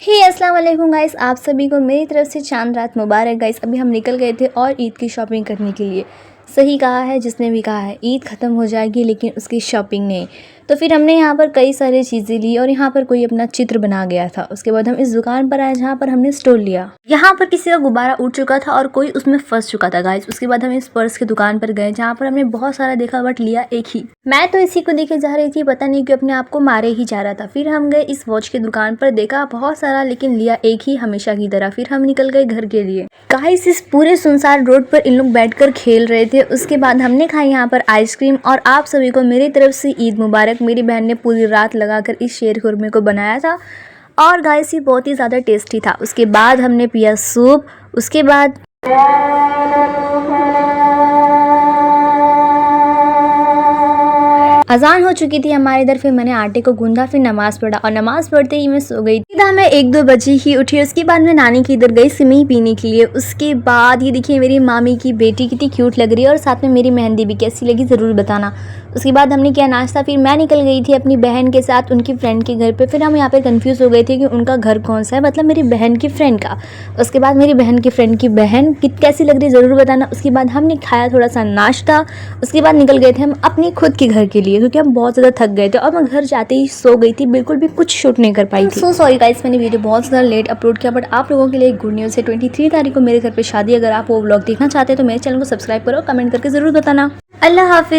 हे अस्सलाम वालेकुम गाइस, आप सभी को मेरी तरफ से चांद रात मुबारक गाइस। अभी हम निकल गए थे और ईद की शॉपिंग करने के लिए। सही कहा है जिसने भी कहा है, ईद ख़त्म हो जाएगी लेकिन उसकी शॉपिंग नहीं। तो फिर हमने यहाँ पर कई सारी चीज़ें ली और यहाँ पर कोई अपना चित्र बना गया था। उसके बाद हम इस दुकान पर आए जहाँ पर हमने स्टॉल लिया। यहाँ पर किसी का गुब्बारा उड़ चुका था और कोई उसमें फंस चुका था गाइस। उसके बाद हम इस पर्स की दुकान पर गए जहाँ पर हमने बहुत सारा देखा बट लिया एक ही। मैं तो इसी को देखे जा रही थी, पता नहीं क्यों अपने आप को मारे ही जा रहा था। फिर हम गए इस वॉच की दुकान पर, देखा बहुत सारा लेकिन लिया एक ही हमेशा की तरह। फिर हम निकल गए घर के लिए। गाइस इस पूरे सुनसान रोड पर इन लोग बैठकर खेल रहे थे। उसके बाद हमने खाई यहाँ पर आइसक्रीम। और आप सभी को मेरी तरफ से ईद मुबारक। मेरी बहन ने पूरी रात लगाकर इस शेर खुरमे को बनाया था और गाइस ये बहुत ही ज़्यादा टेस्टी था। उसके बाद हमने पिया सूप। उसके बाद अजान हो चुकी थी हमारे इधर। फिर मैंने आटे को गूंदा, फिर नमाज़ पढ़ा और नमाज़ पढ़ते ही मैं सो गई। सीधा मैं 1-2 बजे ही उठी। उसके बाद मैं नानी की इधर गई सिमई पीने के लिए। उसके बाद ये देखिए मेरी मामी की बेटी कितनी क्यूट लग रही है और साथ में मेरी मेहंदी भी। कैसी लगी ज़रूर बताना। उसके बाद हमने किया नाश्ता। फिर मैं निकल गई थी अपनी बहन के साथ उनकी फ्रेंड के घर पर। फिर हम यहाँ पर कन्फ्यूज़ हो गए थे कि उनका घर कौन सा है, मतलब मेरी बहन की फ्रेंड का। उसके बाद मेरी बहन की फ्रेंड की बहन कैसी लग रही है ज़रूर बताना। उसके बाद हमने खाया थोड़ा सा नाश्ता। उसके बाद निकल गए थे हम अपने खुद के घर के लिए क्योंकि हम बहुत ज़्यादा थक गए थे और मैं घर जाते ही सो गई थी। बिल्कुल भी कुछ शूट नहीं कर पाई थी। सो सॉरी गाइस, मैंने वीडियो बहुत ज़्यादा लेट अपलोड किया। बट आप लोगों के लिए एक गुड न्यूज़ है, 23 तारीख को मेरे घर पे शादी। अगर आप वो व्लॉग देखना चाहते हैं तो मेरे चैनल को सब्सक्राइब करो, कमेंट करके ज़रूर बताना। अल्लाह हाफिज़।